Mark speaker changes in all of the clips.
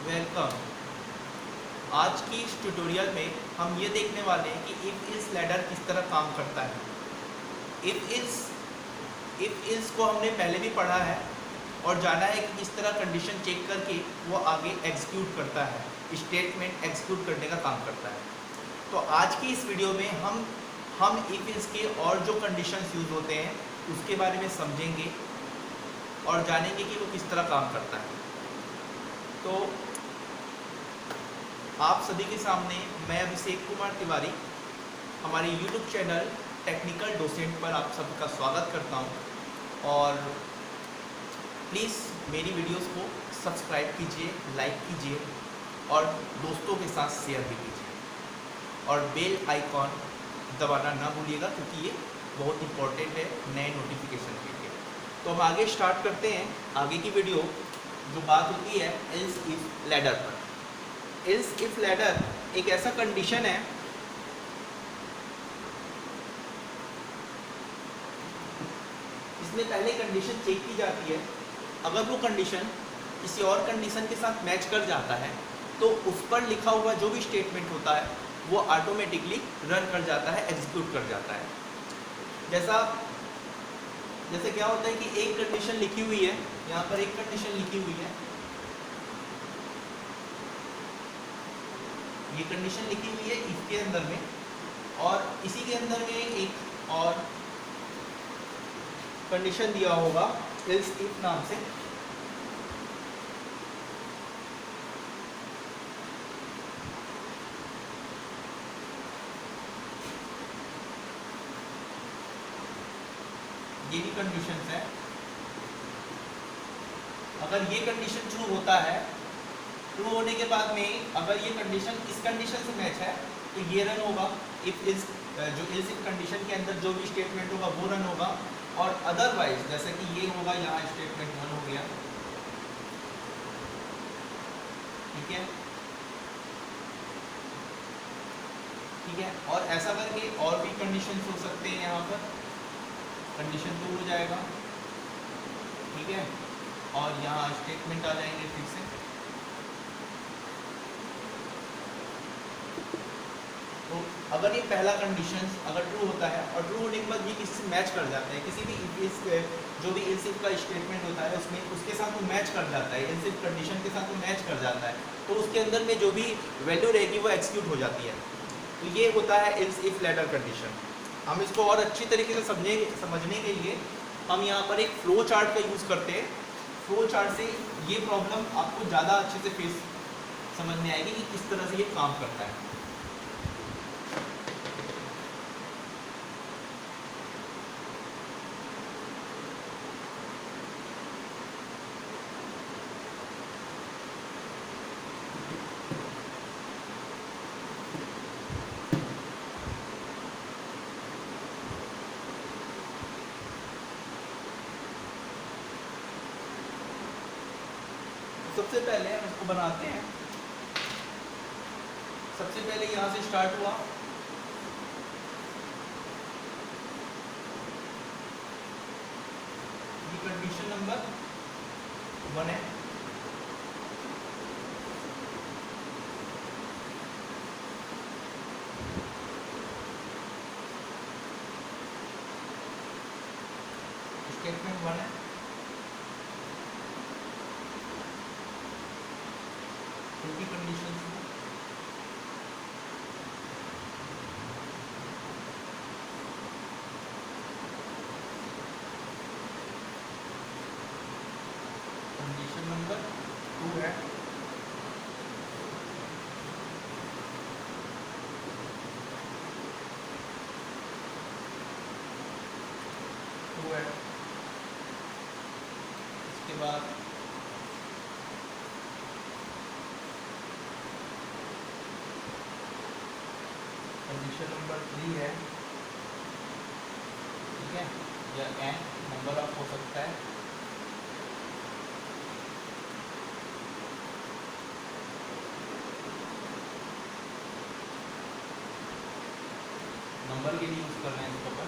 Speaker 1: Welcome. आज की इस ट्यूटोरियल में हम ये देखने वाले हैं कि इफ इज लैडर किस तरह काम करता है। इफ इज को हमने पहले भी पढ़ा है और जाना है कि किस तरह कंडीशन चेक करके वो आगे एग्जीक्यूट करता है, स्टेटमेंट एग्जीक्यूट करने का काम करता है। तो आज की इस वीडियो में हम इफ इज के और जो कंडीशंस यूज होते हैं उसके बारे में समझेंगे और जानेंगे कि वो किस तरह काम करता है। तो आप सभी के सामने मैं अभिषेक कुमार तिवारी हमारे YouTube चैनल टेक्निकल डोसेंट पर आप सबका स्वागत करता हूं। और प्लीज़ मेरी वीडियोस को सब्सक्राइब कीजिए, लाइक कीजिए और दोस्तों के साथ शेयर भी कीजिए और बेल आइकॉन दबाना ना भूलिएगा क्योंकि ये बहुत इंपॉर्टेंट है नए नोटिफिकेशन के लिए। तो हम आगे स्टार्ट करते हैं आगे की वीडियो, जो बात होती है एल्स इफ लैडर पर। एल्स इफ लैडर एक ऐसा कंडीशन है इसमें पहले कंडीशन चेक की जाती है। अगर वो कंडीशन किसी और कंडीशन के साथ मैच कर जाता है तो उस पर लिखा हुआ जो भी स्टेटमेंट होता है वो ऑटोमेटिकली रन कर जाता है, एग्जीक्यूट कर जाता है। जैसे क्या होता है कि एक कंडीशन लिखी हुई है, यहाँ पर एक कंडीशन लिखी हुई है, ये कंडीशन लिखी हुई है इफ के अंदर में, और इसी के अंदर में एक और कंडीशन दिया होगा एल्स इफ नाम से। ये भी कंडीशन है। अगर ये कंडीशन ट्रू होता है, ट्रू होने के बाद में अगर ये कंडीशन इस कंडीशन से मैच है तो ये रन होगा। इफ इज जो एल्स इफ कंडीशन के अंदर जो भी स्टेटमेंट होगा वो रन होगा, और अदरवाइज जैसे कि ये होगा, यहाँ स्टेटमेंट रन हो गया, ठीक है, ठीक है। और ऐसा करके और भी कंडीशन हो सकते हैं। यहाँ पर कंडीशन 2 हो जाएगा, ठीक है, और यहाँ स्टेटमेंट आ जाएंगे फिर से। तो अगर ये पहला कंडीशन अगर ट्रू होता है और ट्रू होने के बाद ये किससे मैच कर जाता है, किसी भी जो भी एल्स इफ का स्टेटमेंट होता है उसमें उसके साथ वो मैच कर जाता है, एल्स इफ कंडीशन के साथ वो मैच कर जाता है, तो उसके अंदर में जो भी वैल्यू रहेगी वो एक्सिक्यूट हो जाती है। तो ये होता है एल्स इफ लैडर कंडीशन। हम इसको और अच्छी तरीके से समझने के लिए हम यहाँ पर एक फ्लो चार्ट का यूज़ करते हैं। फ्लो चार्ट से ये प्रॉब्लम आपको ज़्यादा अच्छे से फेस समझ में आएगी कि किस तरह से ये काम करता है। सबसे पहले हम इसको बनाते हैं। सबसे पहले यहाँ से स्टार्ट हुआ, ये कंडीशन नंबर 1 है, स्टेटमेंट 1 है, छोटी कंडीशन कंडीशन नंबर 2 है, इसके बाद कंडीशन नंबर 3 है, ठीक है, या एन नंबर ऑफ हो सकता है। नंबर के लिए यूज कर रहे हैं इसको पर।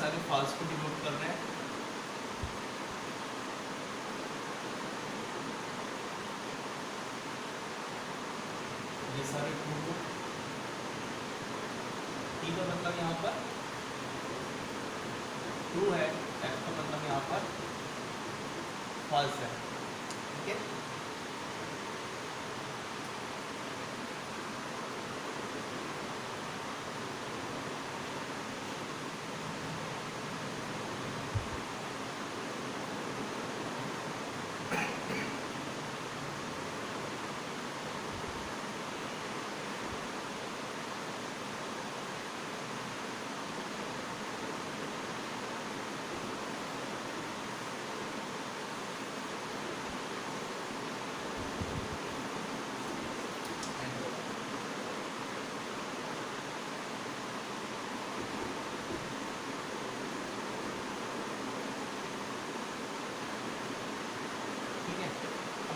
Speaker 1: सारे फॉल्स को डिनोट कर रहे हैं। ये सारे ट्रू को, टी का मतलब यहाँ पर ट्रू है, एफ का मतलब यहाँ पर फॉल्स है। ठीक है,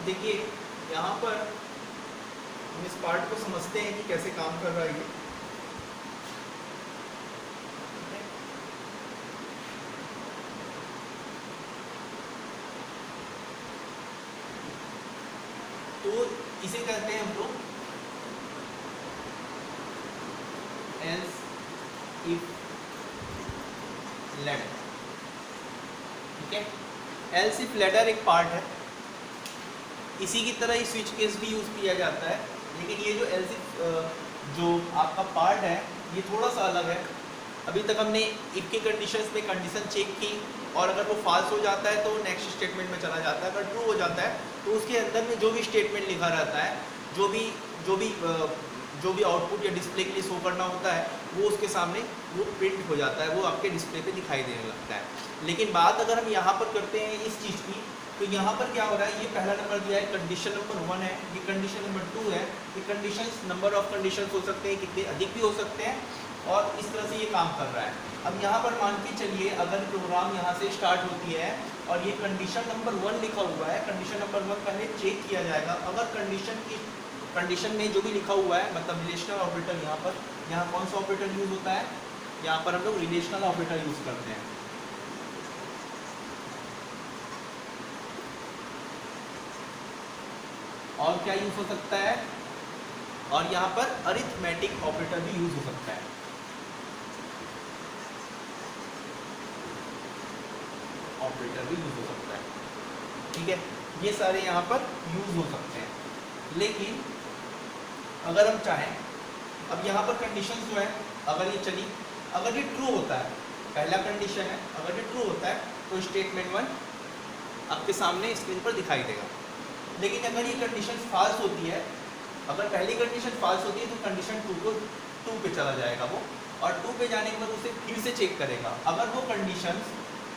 Speaker 1: देखिए यहाँ पर हम इस पार्ट को समझते हैं कि कैसे काम कर रहा है ये। तो इसे कहते हैं हम लोग एल्स इफ लैडर। ठीक है, एल्स इफ लैडर एक पार्ट है, इसी की तरह ही स्विच केस भी यूज़ किया जाता है, लेकिन ये जो एल्स इफ जो आपका पार्ट है ये थोड़ा सा अलग है। अभी तक हमने इफ के कंडीशंस में कंडीशन चेक की और अगर वो फॉल्स हो जाता है तो नेक्स्ट स्टेटमेंट में चला जाता है, अगर ट्रू हो जाता है तो उसके अंदर में जो भी स्टेटमेंट लिखा रहता है, जो भी आउटपुट या डिस्प्ले के लिए शो करना होता है वो उसके सामने वो प्रिंट हो जाता है, वो आपके डिस्प्ले पे दिखाई देने लगता है। लेकिन बात अगर हम यहाँ पर करते हैं इस चीज़ की, तो यहाँ पर क्या हो रहा है, ये पहला नंबर दिया है, कंडीशन नंबर 1 है, ये कंडीशन नंबर 2 है। ये कंडीशन नंबर ऑफ कंडीशन हो सकते हैं, कितने अधिक भी हो सकते हैं, और इस तरह से ये काम कर रहा है। अब यहाँ पर मान के चलिए अगर प्रोग्राम यहाँ से स्टार्ट होती है और ये कंडीशन नंबर 1 लिखा हुआ है, कंडीशन नंबर 1 पहले चेक किया जाएगा। अगर कंडीशन में जो भी लिखा हुआ है, मतलब रिलेशनल ऑपरेटर, यहाँ कौन सा ऑपरेटर यूज़ होता है, यहाँ पर हम लोग रिलेशनल ऑपरेटर यूज़ करते हैं। और क्या यूज़ हो सकता है, और यहाँ पर अरिथमेटिक ऑपरेटर भी यूज़ हो सकता है। ऑपरेटर भी यूज़ हो सकता है। ठीक है, ये सारे यहाँ पर यूज़ हो सकते हैं। लेकिन अगर हम चाहें, अब यहाँ पर कंडीशन जो है, अगर ये चली, अगर ये ट्रू होता है, पहला कंडीशन है, अगर ये ट्रू होता है तो स्टेटमेंट 1 आपके सामने स्क्रीन पर दिखाई देगा। लेकिन अगर ये कंडीशन फॉल्स होती है, अगर पहली कंडीशन फॉल्स होती है तो कंडीशन 2 पे चला जाएगा वो, और 2 पे जाने के बाद उसे फिर से चेक करेगा। अगर वो कंडीशन,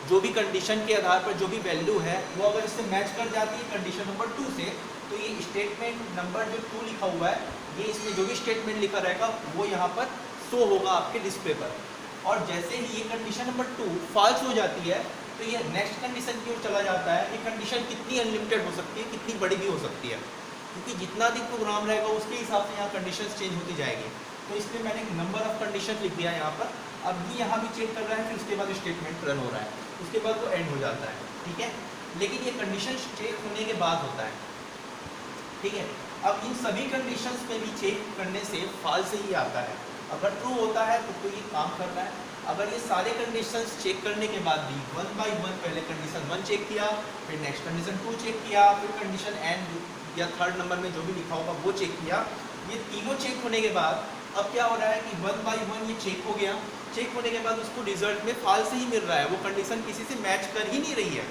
Speaker 1: जो भी कंडीशन के आधार पर जो भी वैल्यू है वो अगर इससे मैच कर जाती है कंडीशन नंबर 2 से, तो ये स्टेटमेंट नंबर जो 2 लिखा हुआ है, ये इसमें जो भी स्टेटमेंट लिखा रहेगा वो यहाँ पर शो होगा आपके डिस्प्ले पर। और जैसे ही ये कंडीशन नंबर 2 फॉल्स हो जाती है तो ये नेक्स्ट कंडीशन की ओर चला जाता है। ये कंडीशन कितनी अनलिमिटेड हो सकती है, कितनी बड़ी भी हो सकती है, क्योंकि जितना अधिक प्रोग्राम रहेगा उसके हिसाब से यहाँ कंडीशंस चेंज होती जाएगी। तो इसलिए मैंने नंबर ऑफ कंडीशन लिख दिया यहाँ पर। अब ये यहाँ भी चेक कर रहा है, फिर उसके बाद स्टेटमेंट रन हो रहा है, उसके बाद वो एंड हो जाता है। ठीक है, लेकिन ये कंडीशन चेक होने के बाद होता है। ठीक है, अब इन सभी कंडीशंस में भी चेक करने से फॉल्स ही आता है। अगर ट्रू होता है तो ये काम कर रहा है। अगर ये सारे कंडीशंस चेक करने के बाद भी 1 बाय 1, पहले कंडीशन 1 चेक किया, फिर नेक्स्ट कंडीशन 2 चेक किया, फिर कंडीशन एंड या थर्ड नंबर में जो भी लिखा होगा वो चेक किया, ये तीनों चेक होने के बाद अब क्या हो रहा है कि 1 बाय 1 ये चेक हो गया। चेक होने के बाद उसको रिजल्ट में फॉल्स ही मिल रहा है, वो कंडीशन किसी से मैच कर ही नहीं रही है।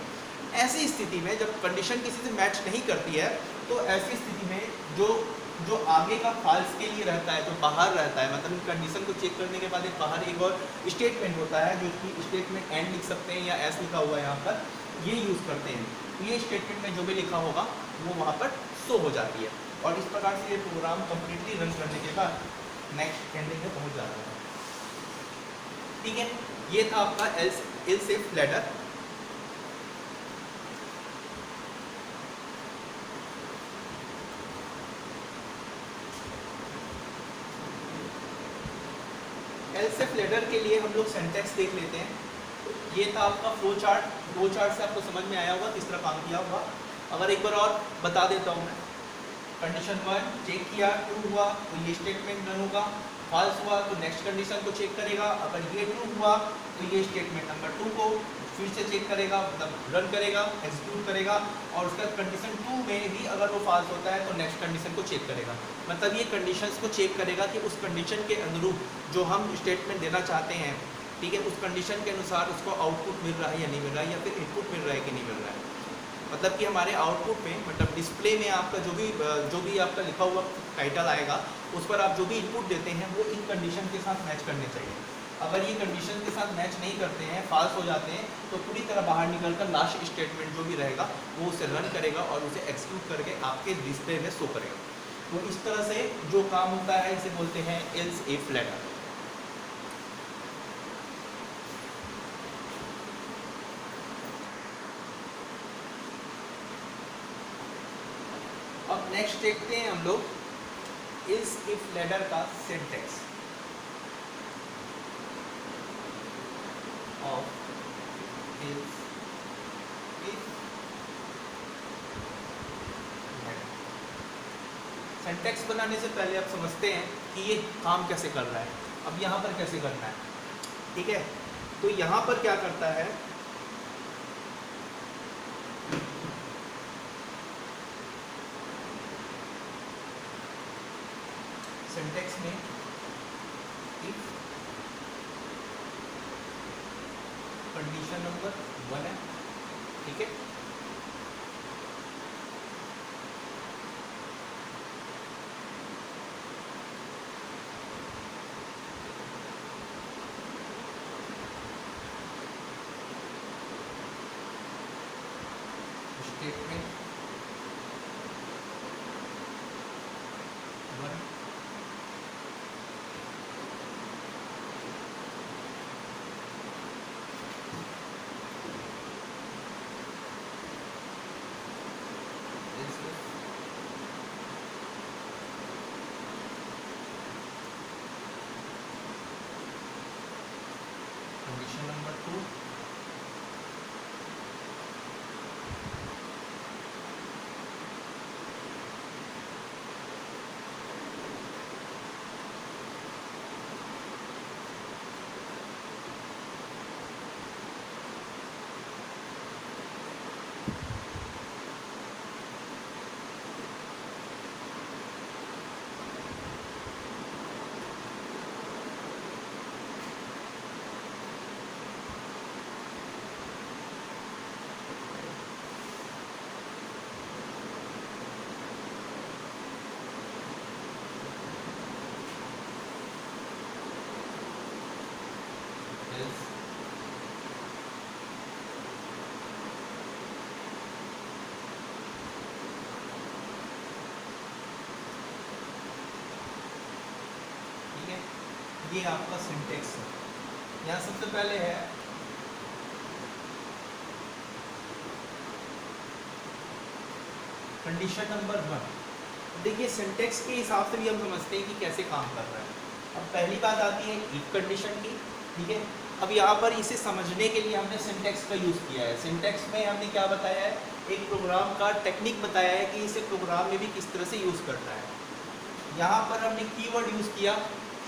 Speaker 1: ऐसी स्थिति में जब कंडीशन किसी से मैच नहीं करती है तो ऐसी स्थिति में जो आगे का फॉल्स के लिए रहता है, जो बाहर रहता है, मतलब कंडीशन को चेक करने के बाद एक बाहर एक और स्टेटमेंट होता है, जो कि स्टेटमेंट एंड लिख सकते हैं या एस लिखा हुआ है यहाँ पर, ये यूज़ करते हैं। तो ये स्टेटमेंट में जो भी लिखा होगा वो वहाँ पर शो हो जाती है, और इस प्रकार से ये प्रोग्राम कम्प्लीटली रन करने के बाद नेक्स्ट एंडिंग में पहुँच जाता है। ठीक है, ये था आपका else if ladder. Else if ladder के लिए हम लोग सिंटैक्स देख लेते हैं। ये था आपका फ्लो चार्ट। फ्लो चार्ट से आपको समझ में आया होगा किस तरह काम किया होगा। अगर एक बार और बता देता हूँ मैं, कंडीशन 1 चेक किया, ट्रू हुआ तो ये स्टेटमेंट रन होगा, फॉल्स हुआ तो नेक्स्ट कंडीशन को चेक करेगा, अगर ये ट्रू हुआ तो ये स्टेटमेंट नंबर 2 को फिर से चेक करेगा, मतलब रन करेगा, एग्जीक्यूट करेगा, और उसका कंडीशन 2 में भी अगर वो फॉल्स होता है तो नेक्स्ट कंडीशन को चेक करेगा। मतलब ये कंडीशंस को चेक करेगा कि उस कंडीशन के अनुरूप जो हम स्टेटमेंट देना चाहते हैं, ठीक है, उस कंडीशन के अनुसार उसको आउटपुट मिल रहा है या नहीं मिल रहा है, या फिर इनपुट मिल रहा है कि नहीं मिल रहा है। मतलब कि हमारे आउटपुट में, मतलब डिस्प्ले में आपका जो भी आपका लिखा हुआ टाइटल आएगा, उस पर आप जो भी इनपुट देते हैं वो इन कंडीशन के साथ मैच करने चाहिए। अगर ये कंडीशन के साथ मैच नहीं करते हैं, फॉल्स हो जाते हैं, तो पूरी तरह बाहर निकलकर लास्ट स्टेटमेंट जो भी रहेगा वो उसे रन करेगा और उसे एक्सिक्यूट करके आपके डिस्प्ले में शो करेगा। तो इस तरह से जो काम होता है इसे बोलते हैं एल्स इफ लेटर। अब नेक्स्ट देखते हैं हम लोग एल्स इफ लेटर का syntax of else if syntax बनाने से पहले आप समझते हैं कि ये काम कैसे कर रहा है। अब यहाँ पर कैसे करना है, ठीक है। तो यहाँ पर क्या करता है, सिंटैक्स में if कंडीशन नंबर 1 है, ठीक है, स्टेटमेंट 1 कंडीशन नंबर 2 else ठीक है। ये आपका सिंटैक्स है। यहाँ सबसे पहले है कंडीशन नंबर 1। देखिए सिंटैक्स के हिसाब से भी हम समझते हैं कि कैसे काम कर रहा है। अब पहली बात आती है इफ कंडीशन की, ठीक है। अब यहाँ पर इसे समझने के लिए हमने सिंटैक्स का यूज़ किया है। सिंटैक्स में हमने क्या बताया है, एक प्रोग्राम का टेक्निक बताया है कि इसे प्रोग्राम में भी किस तरह से यूज़ करना है। यहाँ पर हमने कीवर्ड यूज़ किया,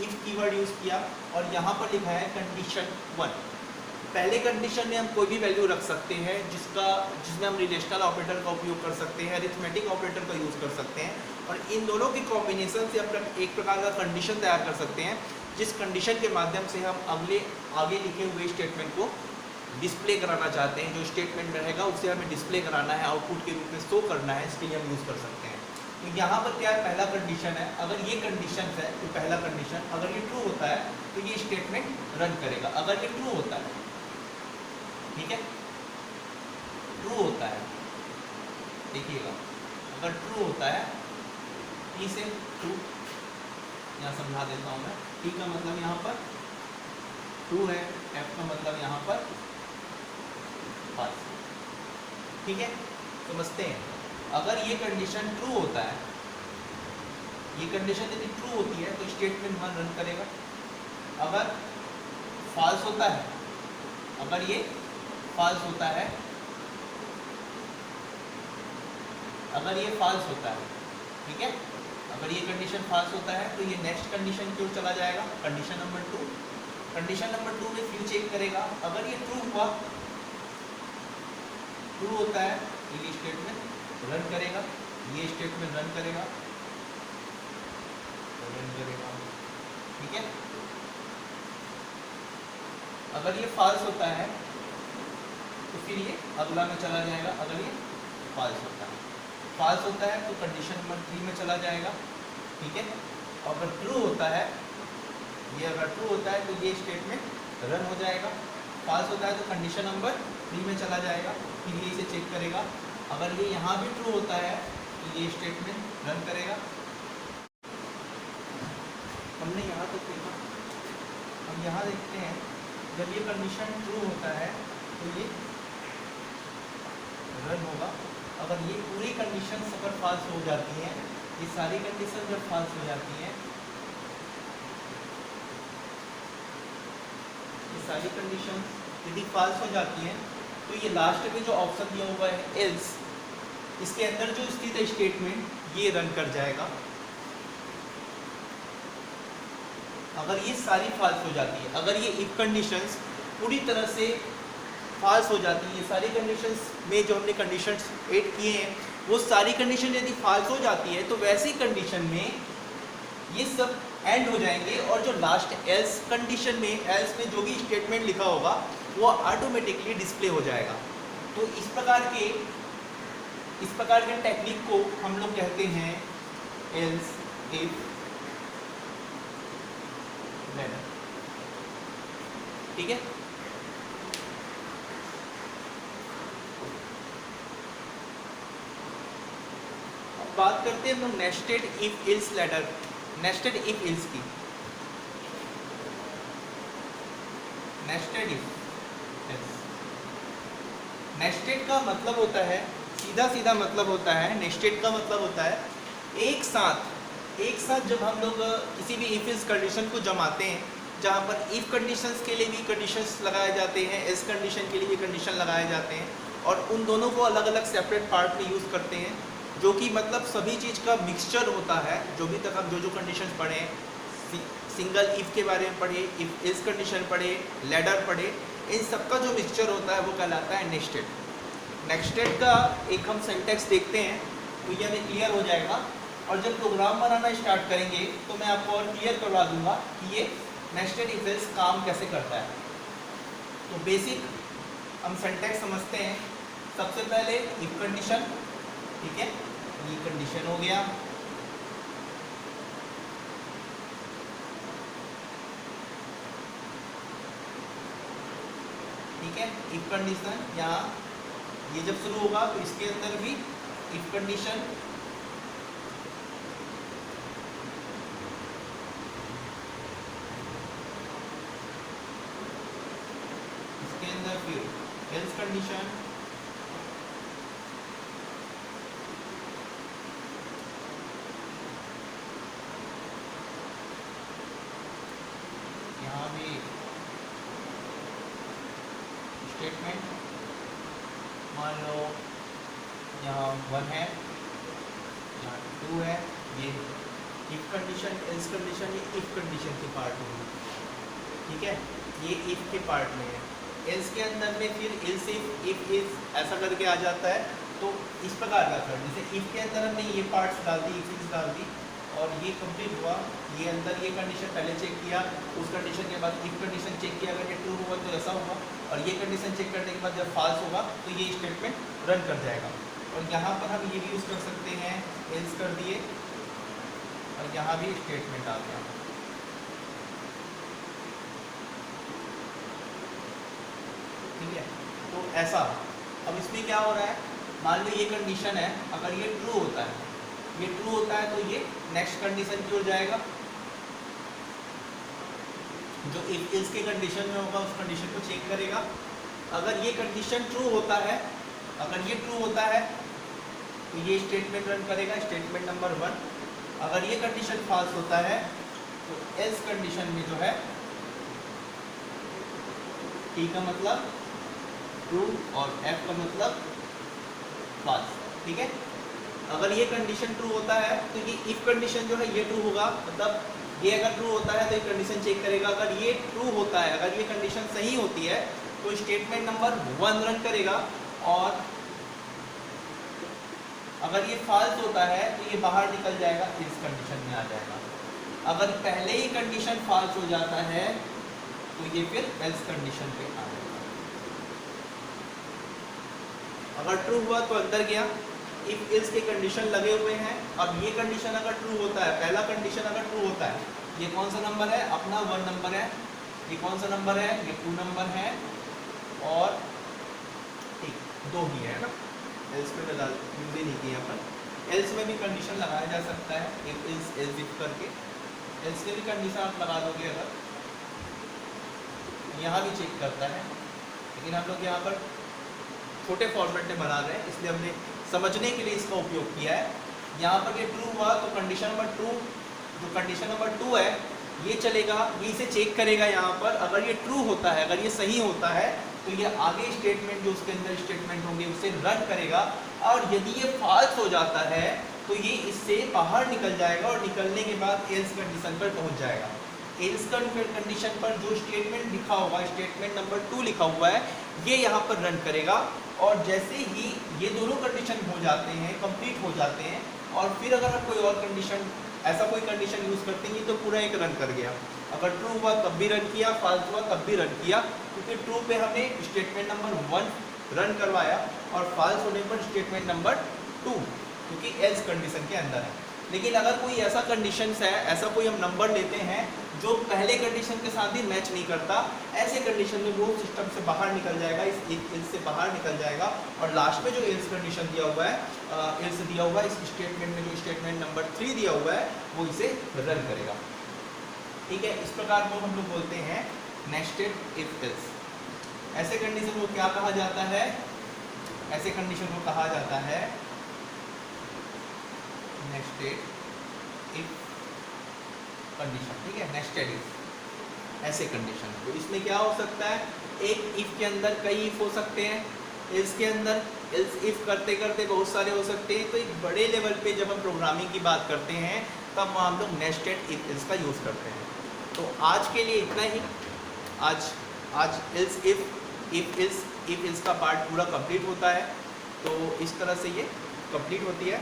Speaker 1: इफ कीवर्ड यूज़ किया, और यहाँ पर लिखा है कंडीशन 1। पहले कंडीशन में हम कोई भी वैल्यू रख सकते हैं जिसमें हम रिलेशनल ऑपरेटर का उपयोग कर सकते हैं, अरिथमेटिक ऑपरेटर का यूज़ कर सकते हैं, और इन दोनों के कॉम्बिनेशन से हम एक प्रकार का कंडीशन तैयार कर सकते हैं, जिस कंडीशन के माध्यम से हम आगे लिखे हुए स्टेटमेंट को डिस्प्ले कराना चाहते हैं। जो स्टेटमेंट रहेगा उसे हमें डिस्प्ले कराना है, आउटपुट के रूप में शो करना है, इसके लिए हम यूज़ कर सकते हैं। तो यहाँ पर क्या है, पहला कंडीशन है, अगर ये कंडीशन है तो पहला कंडीशन अगर ये ट्रू होता है तो ये स्टेटमेंट रन करेगा। अगर ये ट्रू होता है, ठीक है, ट्रू होता है, देखिएगा, अगर ट्रू होता है, टी से ट्रू, यहाँ समझा देता हूँ मैं। टी का मतलब यहाँ पर ट्रू है, एफ का मतलब यहाँ पर फॉल्स, ठीक है। समझते हैं, अगर ये कंडीशन ट्रू होता है, ये कंडीशन यदि ट्रू होती है तो स्टेटमेंट 1 रन करेगा। अगर फॉल्स होता है, अगर ये फॉल्स होता है, अगर ये फॉल्स होता है, ठीक है, अगर ये कंडीशन फॉल्स होता है तो ये नेक्स्ट कंडीशन की ओर चला जाएगा, कंडीशन नंबर 2। कंडीशन नंबर 2 में फिर चेक करेगा, अगर ये ट्रू हुआ, ट्रू होता है तो ये स्टेटमेंट रन करेगा, ये स्टेटमेंट रन करेगा, ठीक है। अगर ये फॉल्स होता है तो फिर ये अगला में चला जाएगा, अगर ये फॉल्स होता है, फॉल्स होता है तो कंडीशन नंबर 3 में चला जाएगा, ठीक है। और अगर ट्रू होता है, ये अगर ट्रू होता है तो ये स्टेटमेंट रन हो जाएगा, फॉल्स होता है तो कंडीशन नंबर 3 में चला जाएगा, फिर ये इसे चेक करेगा, अगर ये यहाँ भी ट्रू होता है तो ये स्टेटमेंट रन करेगा। हमने यहाँ तक देखा, हम यहाँ देखते हैं जब ये कंडीशन ट्रू होता है तो ये रन होगा, अगर ये पूरी कंडीशन अगर फॉल्स हो जाती हैं, ये सारी कंडीशन जब फॉल्स हो जाती हैं, ये सारी कंडीशन यदि फॉल्स हो जाती हैं तो ये लास्ट में जो ऑप्शन दिया हुआ है एल्स, इसके अंदर जो स्थित है स्टेटमेंट ये रन कर जाएगा। अगर ये सारी फॉल्स हो जाती है, अगर ये इफ कंडीशंस पूरी तरह से फॉल्स हो जाती है, ये सारी कंडीशंस में जो हमने कंडीशंस ऐड किए हैं वो सारी कंडीशन यदि फॉल्स हो जाती है तो वैसी कंडीशन में ये सब एंड हो जाएंगे, और जो लास्ट एल्स कंडीशन में, एल्स में जो भी स्टेटमेंट लिखा होगा वो ऑटोमेटिकली डिस्प्ले हो जाएगा। तो इस प्रकार के टेक्निक को हम लोग कहते हैं एल्स इफ लैडर, ठीक है। अब बात करते हैं हम लोग nested if else ladder, nested if else की। नेस्टेड इफ एल्स, नेस्टेड का मतलब होता है, सीधा मतलब होता है, नेस्टेड का मतलब होता है एक साथ जब हम लोग किसी भी इफ एल्स कंडीशन को जमाते हैं, जहाँ पर इफ कंडीशंस के लिए भी कंडीशंस लगाए जाते हैं, एल्स कंडीशन के लिए भी कंडीशन लगाए जाते हैं, और उन दोनों को अलग अलग सेपरेट पार्ट में यूज़ करते हैं, जो कि मतलब सभी चीज़ का मिक्सचर होता है। जो भी तक हम जो कंडीशन पढ़े, सिंगल इफ के बारे में पढ़े, इफ एल्स कंडीशन पढ़े, लैडर पढ़े, इन सब का जो मिक्सचर होता है वो कहलाता है नेस्टेड। नेस्टेड का एक हम सिंटैक्स देखते हैं तो ये हमें क्लियर हो जाएगा, और जब प्रोग्राम बनाना स्टार्ट करेंगे तो मैं आपको और क्लियर करवा दूंगा कि ये नेस्टेड इफ एल्स काम कैसे करता है। तो बेसिक हम सिंटैक्स समझते हैं। सबसे पहले इफ कंडीशन, ठीक है, ये कंडीशन हो गया, ठीक है। इफ कंडीशन यहाँ ये जब शुरू होगा तो इसके अंदर भी इफ कंडीशन, इसके अंदर फिर एल्स कंडीशन, यहाँ भी स्टेटमेंट, मान लो यहाँ 1 है, यहाँ 2 है, ये इफ कंडीशन, एल्स कंडीशन, ये इफ कंडीशन के पार्ट में है, ठीक है, ये इफ के पार्ट में है। एल्स के अंदर में फिर एल्स इफ इज ऐसा करके आ जाता है। तो इस प्रकार का कर, जैसे इफ के अंदर हमने ये पार्ट्स डाल दी, इफ इज डाल दी, और ये कंप्लीट हुआ, ये अंदर ये कंडीशन पहले चेक किया, उस कंडीशन के बाद इफ कंडीशन चेक किया, अगर ये ट्रू हुआ तो ऐसा हुआ, और ये कंडीशन चेक करने के बाद जब फॉल्स होगा तो ये स्टेटमेंट रन कर जाएगा। और यहाँ पर हम ये भी यूज़ कर सकते हैं, एल्स कर दिए और यहाँ भी स्टेटमेंट आ गया, ठीक है। तो ऐसा, अब इसमें क्या हो रहा है, मान लो ये कंडीशन है, अगर ये ट्रू होता है, ये ट्रू होता है तो ये नेक्स्ट कंडीशन की ओर जाएगा, जो इफ एल्स के कंडीशन में होगा उस कंडीशन को चेक करेगा। अगर ये कंडीशन ट्रू होता है, अगर ये ट्रू होता है तो ये स्टेटमेंट रन करेगा, स्टेटमेंट नंबर 1। अगर ये कंडीशन फॉल्स होता है तो एल्स कंडीशन में जो है, टी का मतलब ट्रू और एफ का मतलब फॉल्स, ठीक है। अगर ये कंडीशन ट्रू होता है तो ये इफ कंडीशन जो है ये ट्रू होगा, मतलब ये अगर ट्रू होता है तो ये कंडीशन चेक करेगा। अगर ये ट्रू होता है, अगर ये कंडीशन सही होती है तो स्टेटमेंट नंबर 1 रन करेगा, और अगर ये फॉल्स होता है तो ये बाहर निकल जाएगा, इस कंडीशन में आ जाएगा। अगर पहले ही कंडीशन फॉल्स हो जाता है तो ये फिर एल्स कंडीशन पे आ जाएगा। अगर ट्रू हुआ तो अंदर गया, इफ एल्स के कंडीशन लगे हुए हैं। अब ये कंडीशन अगर ट्रू होता है, पहला कंडीशन अगर ट्रू होता है, ये कौन सा नंबर है, अपना 1 नंबर है। ये कौन सा नंबर है, ये 2 नंबर है, और ठीक 2 ही है ना, एल्स में लगा यूज ही नहीं किया अपन। एल्स में भी कंडीशन लगाया जा सकता है, इफ एल्स एल्स इफ करके। एल्स में भी कंडीशन आप लगा दोगे अगर, यहाँ भी चेक करता है, लेकिन हम लोग यहाँ पर छोटे फॉर्मेट में बना रहे हैं इसलिए हमने समझने के लिए इसका उपयोग किया है। यहाँ पर ये ट्रू हुआ तो कंडीशन नंबर 2, जो कंडीशन नंबर 2 है ये चलेगा, ये इसे चेक करेगा यहाँ पर। अगर ये ट्रू होता है, अगर ये सही होता है तो ये आगे स्टेटमेंट जो उसके अंदर स्टेटमेंट होंगे उसे रन करेगा, और यदि ये फॉल्स हो जाता है तो ये इससे बाहर निकल जाएगा, और निकलने के बाद एल्स कंडीशन पर पहुँच जाएगा। एल्स कंडीशन पर जो स्टेटमेंट लिखा होगा, स्टेटमेंट नंबर 2 लिखा हुआ है, ये यहाँ पर रन करेगा। और जैसे ही ये दोनों कंडीशन हो जाते हैं, कंप्लीट हो जाते हैं, और फिर अगर आप कोई और कंडीशन, ऐसा कोई कंडीशन यूज़ करते हैं तो पूरा एक रन कर गया। अगर ट्रू हुआ तब भी रन किया, फॉल्स हुआ तब भी रन किया, क्योंकि ट्रू पे हमने स्टेटमेंट नंबर 1 रन करवाया, और फॉल्स होने पर स्टेटमेंट नंबर 2, क्योंकि एल्स कंडीशन के अंदर है। लेकिन अगर कोई ऐसा कंडीशन है, ऐसा कोई हम नंबर लेते हैं जो पहले कंडीशन के साथ ही मैच नहीं करता, ऐसे कंडीशन में वो सिस्टम से बाहर निकल जाएगा, इस एल्स से बाहर निकल जाएगा, और लास्ट में जो एल्स कंडीशन दिया हुआ है, एल्स दिया हुआ है, इस स्टेटमेंट में जो स्टेटमेंट नंबर 3 दिया हुआ है वो इसे रन करेगा, ठीक है। इस प्रकार को हम लोग बोलते हैं नेस्टेड इफ एल्स। ऐसे कंडीशन को क्या कहा जाता है, ऐसे कंडीशन को कहा जाता है नेस्टेड इफ कंडीशन, ठीक है, नेस्टेड इफ ऐसे कंडीशन। तो इसमें क्या हो सकता है, एक इफ के अंदर कई इफ हो सकते हैं, एल्स के अंदर एल्स इफ करते करते बहुत सारे हो सकते हैं। तो एक बड़े लेवल पे जब हम प्रोग्रामिंग की बात करते हैं तब वहाँ हम लोग नेस्टेड इफ एल्स का यूज़ करते हैं। तो आज के लिए इतना ही। आज एल्स इफ एल्स का पार्ट पूरा कंप्लीट होता है, तो इस तरह से ये कंप्लीट होती है।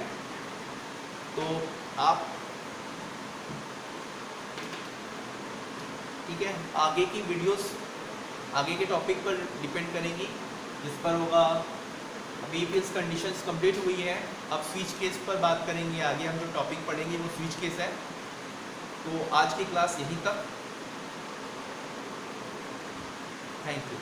Speaker 1: तो आप, ठीक है, आगे की वीडियोस आगे के टॉपिक पर डिपेंड करेंगी, जिस पर होगा। अभी इफ एल्स कंडीशंस कंप्लीट हुई है, अब स्विच केस पर बात करेंगे। आगे हम जो टॉपिक पढ़ेंगे वो स्विच केस है। तो आज की क्लास यहीं तक। Thank you.